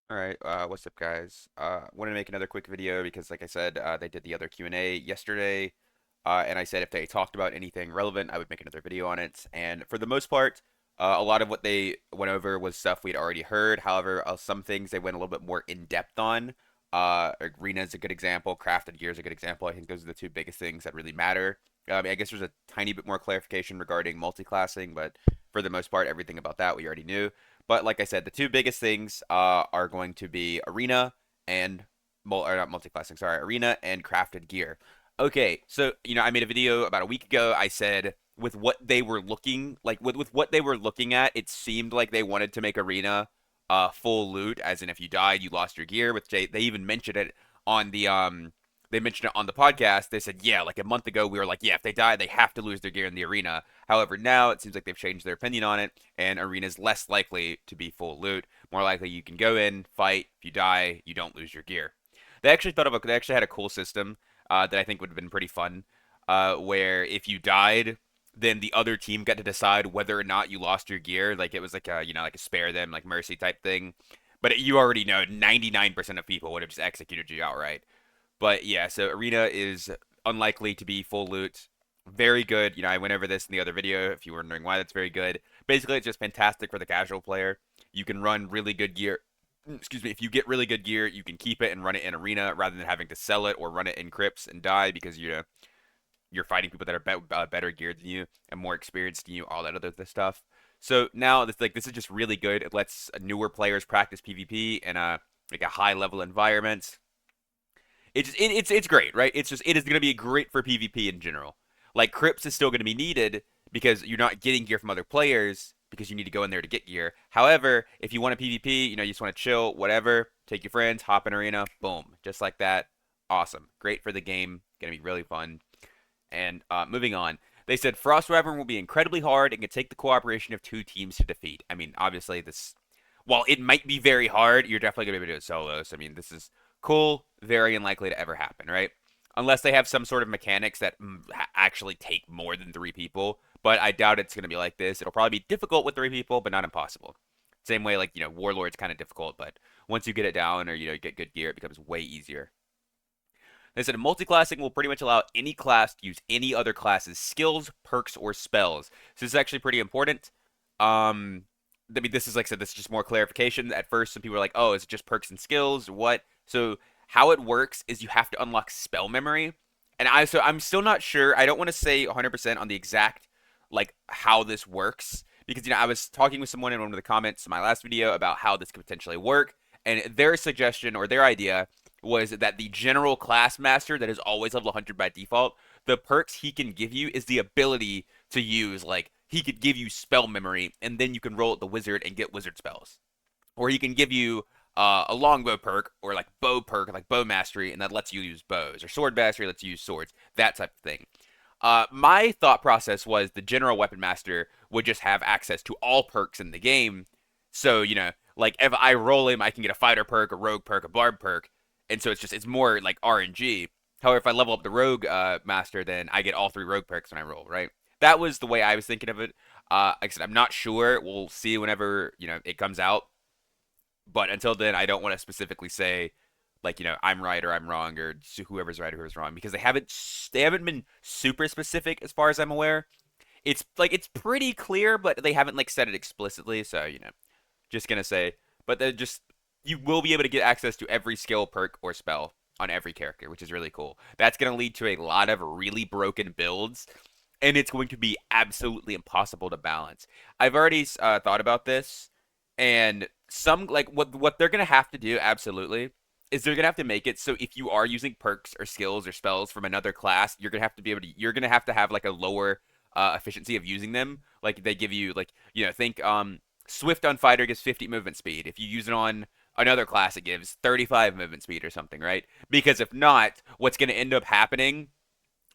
All right, what's up, guys? Wanted to make another quick video because, like I said, they did the other Q&A yesterday, and I said if they talked about anything relevant, I would make another video on it. And for the most part, a lot of what they went over was stuff we'd already heard. However, some things they went a little bit more in depth on. Arena is a good example. Crafted Gear is a good example. I think those are the two biggest things that really matter. I mean, I guess there's a tiny bit more clarification regarding multiclassing, but for the most part, everything about that we already knew. But like I said, the two biggest things are going to be arena and or not multi-classing, sorry, arena and crafted gear. Okay, so I made a video about a week ago. I said with what they were looking like with what they were looking at, it seemed like they wanted to make arena full loot, as in if you died, you lost your gear. Which they even mentioned it on the they mentioned it on the podcast. They said, yeah, like a month ago, we were like, yeah, if they die, they have to lose their gear in the arena. However, now it seems like they've changed their opinion on it, and arena is less likely to be full loot. More likely, you can go in, fight. If you die, you don't lose your gear. They actually had a cool system that I think would have been pretty fun, where if you died, then the other team got to decide whether or not you lost your gear. Like it was like a like a spare them, like mercy type thing. But you already know 99% of people would have just executed you outright. But yeah, so arena is unlikely to be full loot. Very good. I went over this in the other video if you were wondering why that's very good. Basically, it's just fantastic for the casual player. You can run really good gear. Excuse me. If you get really good gear, you can keep it and run it in arena rather than having to sell it or run it in crypts and die because you're fighting people that are better geared than you and more experienced than you. All that other stuff. So now this is just really good. It lets newer players practice PvP in like a high level environment. It's great, right? It is going to be great for PvP in general. Like crypts is still going to be needed because you're not getting gear from other players because you need to go in there to get gear. However, if you want to PvP, you just want to chill, whatever, take your friends, hop in arena, boom, just like that. Awesome, great for the game, gonna be really fun. And moving on, they said Frost Wyvern will be incredibly hard and can take the cooperation of two teams to defeat. I mean, obviously this, while it might be very hard, you're definitely gonna be able to do it solo. So I mean, this is cool, very unlikely to ever happen, right? Unless they have some sort of mechanics that actually take more than three people. But I doubt it's going to be like this. It'll probably be difficult with three people, but not impossible. Same way, like, Warlord's kind of difficult, but once you get it down or, get good gear, it becomes way easier. They said multiclassing will pretty much allow any class to use any other class's skills, perks, or spells. So this is actually pretty important. I mean, this is like I said, this is just more clarification. At first, some people are like, "Oh, is it just perks and skills? What?" So how it works is you have to unlock spell memory, and I'm still not sure. I don't want to say 100% on the exact like how this works because I was talking with someone in one of the comments in my last video about how this could potentially work, and their suggestion or their idea was that the general class master that is always level 100 by default, the perks he can give you is the ability to use like he could give you spell memory and then you can roll at the wizard and get wizard spells, or he can give you a longbow perk or like bow perk like bow mastery and that lets you use bows, or sword mastery lets you use swords, that type of thing. My thought process was the general weapon master would just have access to all perks in the game, so like if I roll him I can get a fighter perk, a rogue perk, a barb perk, and so it's more like RNG. However, if I level up the rogue master, then I get all three rogue perks when I roll, right? That was the way I was thinking of it. Like I said, I'm not sure. We'll see whenever it comes out. But until then, I don't want to specifically say like I'm right or I'm wrong or whoever's right or whoever's wrong because they haven't been super specific as far as I'm aware. It's pretty clear, but they haven't like said it explicitly. So just gonna say, but they're just you will be able to get access to every skill, perk, or spell on every character, which is really cool. That's gonna lead to a lot of really broken builds and it's going to be absolutely impossible to balance. I've already thought about this, and some like what they're gonna have to do absolutely is they're gonna have to make it so if you are using perks or skills or spells from another class, you're gonna have to have like a lower efficiency of using them. Like they give you like think Swift on fighter gives 50 movement speed. If you use it on another class, it gives 35 movement speed or something, right? Because if not, what's going to end up happening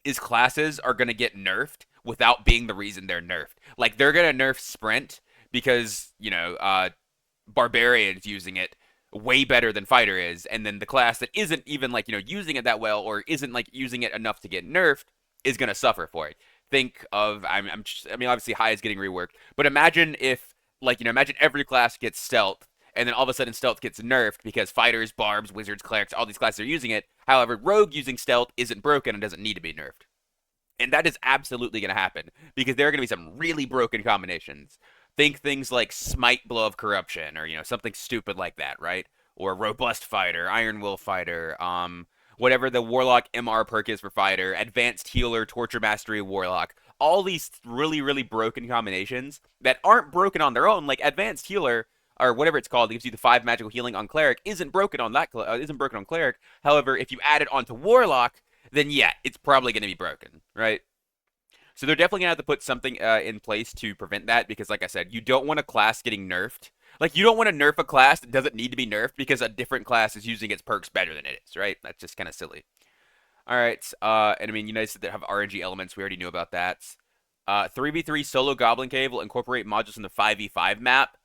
is classes are going to get nerfed without being the reason they're nerfed. Like they're going to nerf sprint because, barbarian's using it way better than fighter is, and then the class that isn't even like, using it that well or isn't like using it enough to get nerfed is going to suffer for it. Think of I mean obviously high is getting reworked, but imagine if like, imagine every class gets stealth and then all of a sudden stealth gets nerfed because fighters, barbs, wizards, clerics, all these classes are using it. However, rogue using stealth isn't broken and doesn't need to be nerfed. And that is absolutely going to happen because there are going to be some really broken combinations. Think things like Smite Blow of Corruption or, something stupid like that, right? Or Robust Fighter, Iron Will Fighter, whatever the Warlock MR perk is for Fighter, Advanced Healer, Torture Mastery Warlock. All these really, really broken combinations that aren't broken on their own, like Advanced Healer or whatever it's called, it gives you the 5 magical healing on Cleric, isn't broken on Cleric. However, if you add it onto Warlock, then yeah, it's probably going to be broken, right? So they're definitely going to have to put something in place to prevent that because, like I said, you don't want a class getting nerfed. Like, you don't want to nerf a class that doesn't need to be nerfed because a different class is using its perks better than it is, right? That's just kind of silly. All right, and I mean, you guys that have RNG elements, we already knew about that. 3v3 solo Goblin Cave will incorporate modules in the 5v5 map.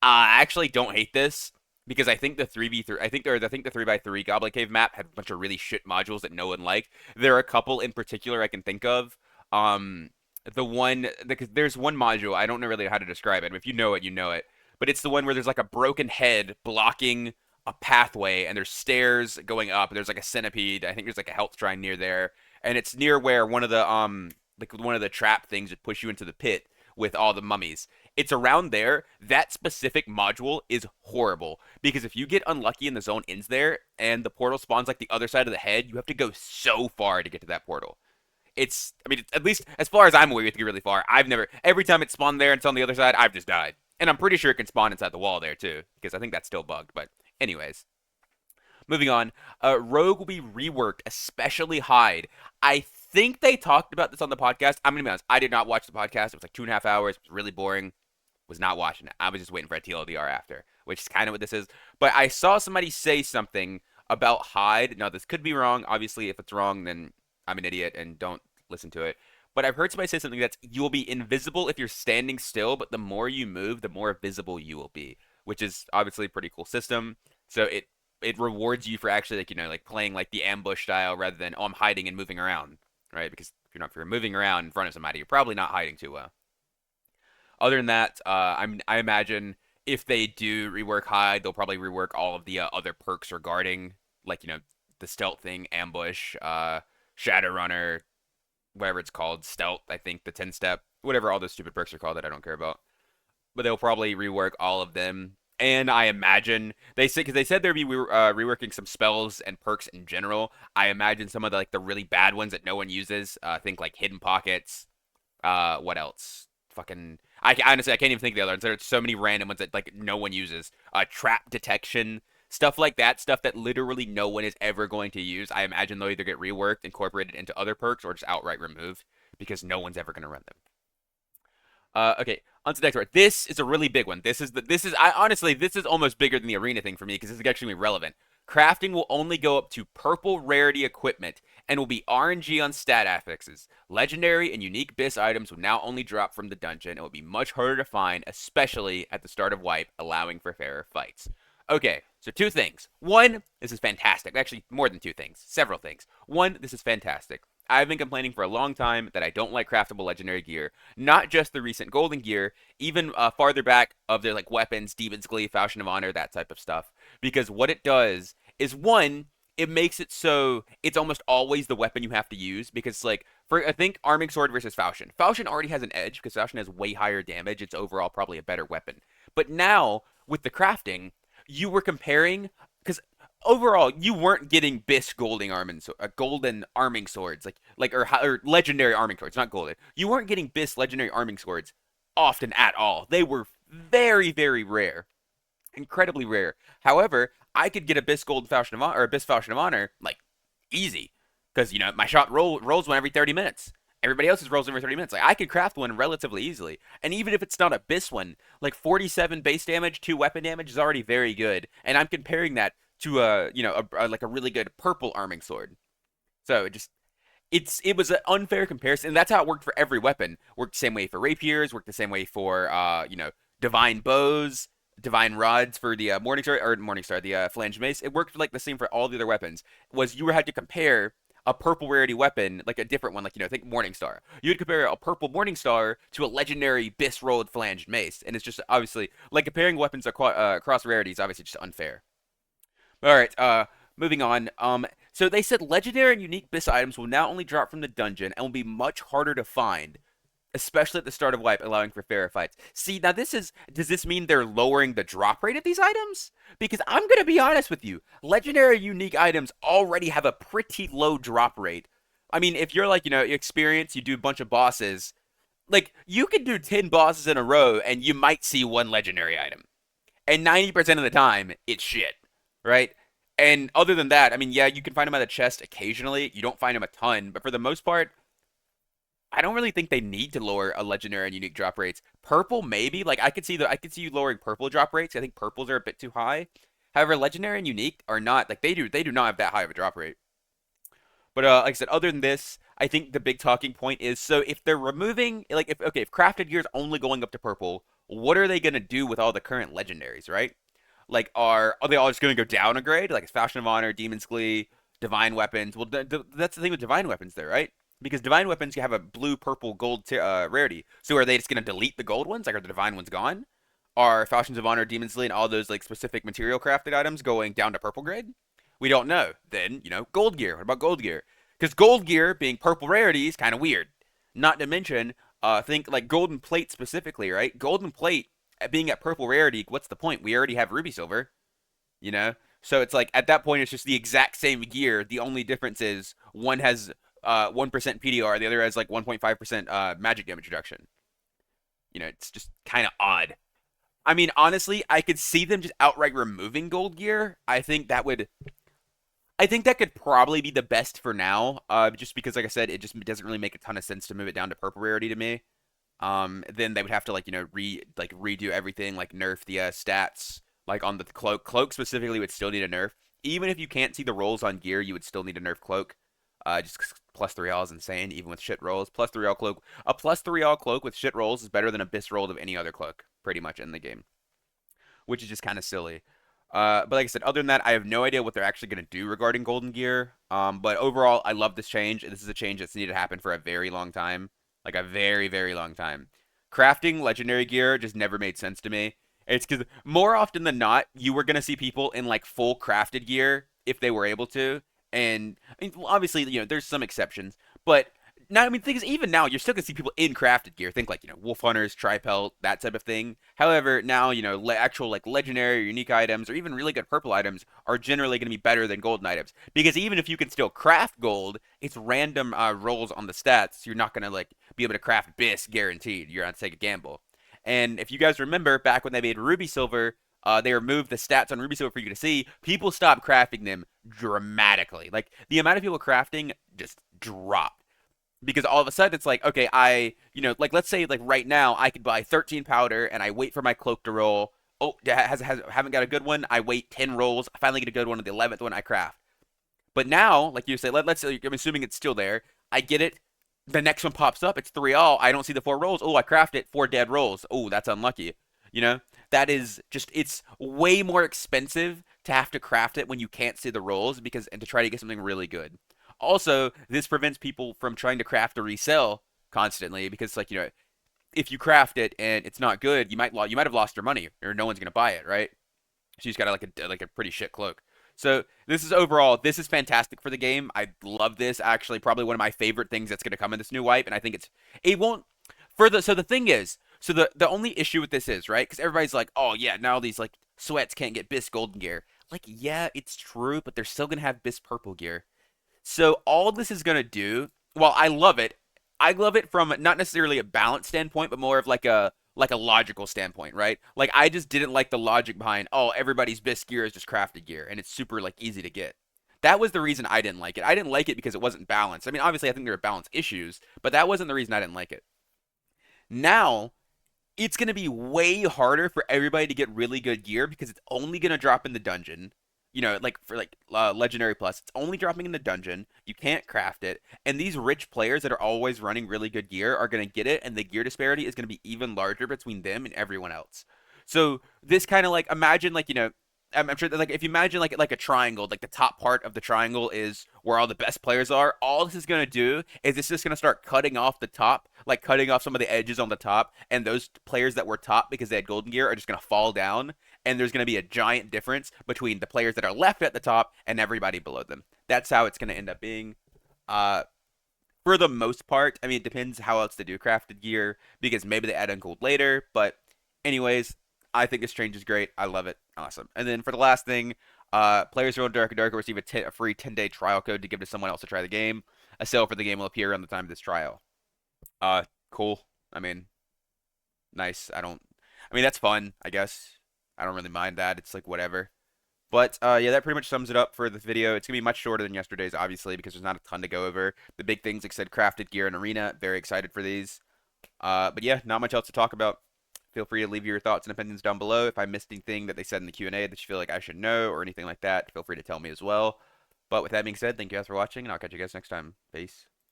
I actually don't hate this because I think the 3v3, I think the 3x3 Goblin Cave map had a bunch of really shit modules that no one liked. There are a couple in particular I can think of. Um, there's one module I don't know really how to describe it. If you know it, you know it. But it's the one where there's like a broken head blocking a pathway, and there's stairs going up. There's like a centipede. I think there's like a health shrine near there, and it's near where one of the trap things would push you into the pit with all the mummies. It's around there. That specific module is horrible because if you get unlucky and the zone ends there and the portal spawns like the other side of the head, you have to go so far to get to that portal. I mean, at least as far as I'm aware, you have to get really far. Every time it spawned there and it's on the other side, I've just died. And I'm pretty sure it can spawn inside the wall there too, because I think that's still bugged. But anyways, moving on. Rogue will be reworked, especially Hyde. I think they talked about this on the podcast. I'm gonna be honest, I did not watch the podcast. It was like 2.5 hours. It was really boring. Was not watching it. I was just waiting for a TLDR after, which is kind of what this is. But I saw somebody say something about Hyde. Now, this could be wrong. Obviously, if it's wrong, then I'm an idiot and don't listen to it. But I've heard somebody say something that's you will be invisible if you're standing still, but the more you move, the more visible you will be, which is obviously a pretty cool system. So it rewards you for actually like playing like the ambush style rather than I'm hiding and moving around, right? Because if you're moving around in front of somebody, you're probably not hiding too well. Other than that, I imagine if they do rework Hyde, they'll probably rework all of the other perks regarding like the stealth thing, ambush, Shadowrunner, whatever it's called, stealth. I think the 10 step, whatever all those stupid perks are called that I don't care about. But they'll probably rework all of them. And I imagine because they said they'd be reworking some spells and perks in general. I imagine some of the really bad ones that no one uses. Think like hidden pockets. What else? Fucking. Honestly I can't even think of the other ones. There's so many random ones that like no one uses. Trap detection. Stuff like that, stuff that literally no one is ever going to use. I imagine they'll either get reworked, incorporated into other perks, or just outright removed because no one's ever going to run them. Okay, on to the next part. This is a really big one. Honestly, this is almost bigger than the arena thing for me because this is actually relevant. Crafting will only go up to purple rarity equipment and will be RNG on stat affixes. Legendary and unique BIS items will now only drop from the dungeon and will be much harder to find, especially at the start of wipe, allowing for fairer fights. Okay, so two things. One, this is fantastic. Actually, more than two things. Several things. One, this is fantastic. I've been complaining for a long time that I don't like craftable legendary gear. Not just the recent golden gear, even farther back of their weapons, Demon's Glee, Falchion of Honor, that type of stuff. Because what it does is one, it makes it so it's almost always the weapon you have to use. Because I think Arming Sword versus Falchion. Falchion already has an edge because Falchion has way higher damage. It's overall probably a better weapon. But now, with the crafting, you were comparing because overall you weren't getting BIS golden arming swords or legendary arming swords, not golden. You weren't getting BIS legendary arming swords often at all. They were very, very rare, incredibly rare. However, I could get a BIS gold Falchion of Honor or a BIS Falchion of Honor easy because my shot rolls one every 30 minutes. Everybody else's rolls every 30 minutes. I could craft one relatively easily. And even if it's not a BIS one, 47 base damage, 2 weapon damage is already very good. And I'm comparing that to a really good purple arming sword. So it was an unfair comparison. And that's how it worked for every weapon. Worked the same way for rapiers, worked the same way for divine bows, divine rods for the Morningstar, the flange mace. It worked the same for all the other weapons. You had to compare a purple rarity weapon, like a different one, like, think Morningstar. You would compare a purple Morningstar to a legendary Bis rolled flanged mace, and it's just obviously like comparing weapons across rarities, obviously just unfair. All right, moving on. So they said legendary and unique Bis items will now only drop from the dungeon and will be much harder to find, especially at the start of wipe, allowing for fairer fights. See, now does this mean they're lowering the drop rate of these items? Because I'm gonna be honest with you, legendary unique items already have a pretty low drop rate. I mean, if you're like, experienced, you do a bunch of bosses, like you could do 10 bosses in a row and you might see one legendary item. And 90% of the time, it's shit, right? And other than that, I mean, yeah, you can find them at a chest occasionally. You don't find them a ton, but for the most part, I don't really think they need to lower a legendary and unique drop rates. Purple maybe, like I could see you lowering purple drop rates. I think purples are a bit too high. However, legendary and unique are not like they do not have that high of a drop rate. But like I said, other than this, I think the big talking point is so if they're removing like if crafted gear is only going up to purple, what are they gonna do with all the current legendaries, right? Like are they all just gonna go down a grade? Like it's Fashion of Honor, Demon's Glee, Divine Weapons. Well, that's the thing with Divine Weapons there, right? Because Divine Weapons you have a blue, purple, gold rarity. So are they just gonna delete the gold ones? Like are the Divine ones gone? Are Fashions of Honor, Demon's Glee, and all those like specific material crafted items going down to purple grade? We don't know. Then, gold gear. What about gold gear? Because gold gear being purple rarity is kind of weird. Not to mention, think like golden plate specifically, right? Golden plate being at purple rarity, what's the point? We already have ruby silver, you know? So it's like at that point, it's just the exact same gear. The only difference is one has 1% PDR, the other has like 1.5% magic damage reduction. It's just kind of odd. I mean, honestly, I could see them just outright removing gold gear. I think that could probably be the best for now, just because, like I said, it just doesn't really make a ton of sense to move it down to purple rarity to me. Then they would have to like redo everything, like nerf the stats, like on the cloak. Cloak specifically would still need a nerf. Even if you can't see the rolls on gear, you would still need a nerf cloak. Just plus 3 all is insane, even with shit rolls. Plus 3 all cloak. A plus 3 all cloak with shit rolls is better than a bis roll of any other cloak, pretty much in the game, which is just kind of silly. But like I said, other than that, I have no idea what they're actually going to do regarding Golden Gear. But overall, I love this change. This is a change that's needed to happen for a very long time. Like a very, very long time. Crafting legendary gear just never made sense to me. It's because more often than not, you were going to see people in like full crafted gear if they were able to. And I mean, obviously, there's some exceptions. But now, I mean, the thing is, even now, you're still gonna see people in crafted gear. Think like wolf hunters, tripelt, that type of thing. However, now actual like legendary or unique items or even really good purple items are generally gonna be better than golden items because even if you can still craft gold, it's random rolls on the stats. So you're not gonna like be able to craft bis guaranteed. You're gonna take a gamble. And if you guys remember back when they made ruby silver. They removed the stats on Ruby Silver for you to see. People stopped crafting them dramatically. Like the amount of people crafting just dropped because all of a sudden it's like, okay, like let's say like right now I could buy 13 powder and I wait for my cloak to roll. Oh, haven't got a good one. I wait 10 rolls. I finally get a good one. At the 11th one I craft. But now, like you say, let's say I'm assuming it's still there. I get it. The next one pops up. It's 3 all. I don't see the 4 rolls. Oh, I craft it. 4 dead rolls. Oh, that's unlucky. You know, that is just it's way more expensive to have to craft it when you can't see the rolls and to try to get something really good. Also, this prevents people from trying to craft or resell constantly because like, if you craft it and it's not good, you might have lost your money or no one's going to buy it, right? So you just got like a pretty shit cloak. So this is fantastic for the game. I love this actually, probably one of my favorite things that's going to come in this new wipe and I think it won't so the thing is, so the only issue with this is, right? Cuz everybody's like, "Oh yeah, now these like sweats can't get bis golden gear." Like, yeah, it's true, but they're still going to have bis purple gear. So all this is gonna do, well, I love it. I love it from not necessarily a balance standpoint, but more of like a logical standpoint, right? Like I just didn't like the logic behind, oh, everybody's best gear is just crafted gear, and it's super like easy to get. That was the reason I didn't like it. I didn't like it because it wasn't balanced. I mean, obviously, I think there are balance issues, but that wasn't the reason I didn't like it. Now, it's going to be way harder for everybody to get really good gear because it's only going to drop in the dungeon. Like for like legendary plus, it's only dropping in the dungeon. You can't craft it, and these rich players that are always running really good gear are going to get it, and the gear disparity is going to be even larger between them and everyone else. So this kind of like imagine like I'm sure that, like, if you imagine like a triangle, like the top part of the triangle is where all the best players are. All this is gonna do is it's just gonna start cutting off the top, like cutting off some of the edges on the top, and those players that were top because they had golden gear are just gonna fall down, and there's gonna be a giant difference between the players that are left at the top and everybody below them. That's how it's gonna end up being. Uh, for the most part. I mean, it depends how else they do crafted gear because maybe they add in gold later. But, anyways, I think this change is great. I love it. Awesome. And then for the last thing, players who own Dark and Dark will receive a free 10-day trial code to give to someone else to try the game. A sale for the game will appear around the time of this trial. Cool. I mean, nice. I mean, that's fun, I guess. I don't really mind that. It's like whatever. But yeah, that pretty much sums it up for this video. It's gonna be much shorter than yesterday's, obviously, because there's not a ton to go over. The big things, like I said, crafted gear and arena. Very excited for these. But yeah, not much else to talk about. Feel free to leave your thoughts and opinions down below. If I missed anything that they said in the Q&A that you feel like I should know or anything like that, feel free to tell me as well. But with that being said, thank you guys for watching, and I'll catch you guys next time. Peace.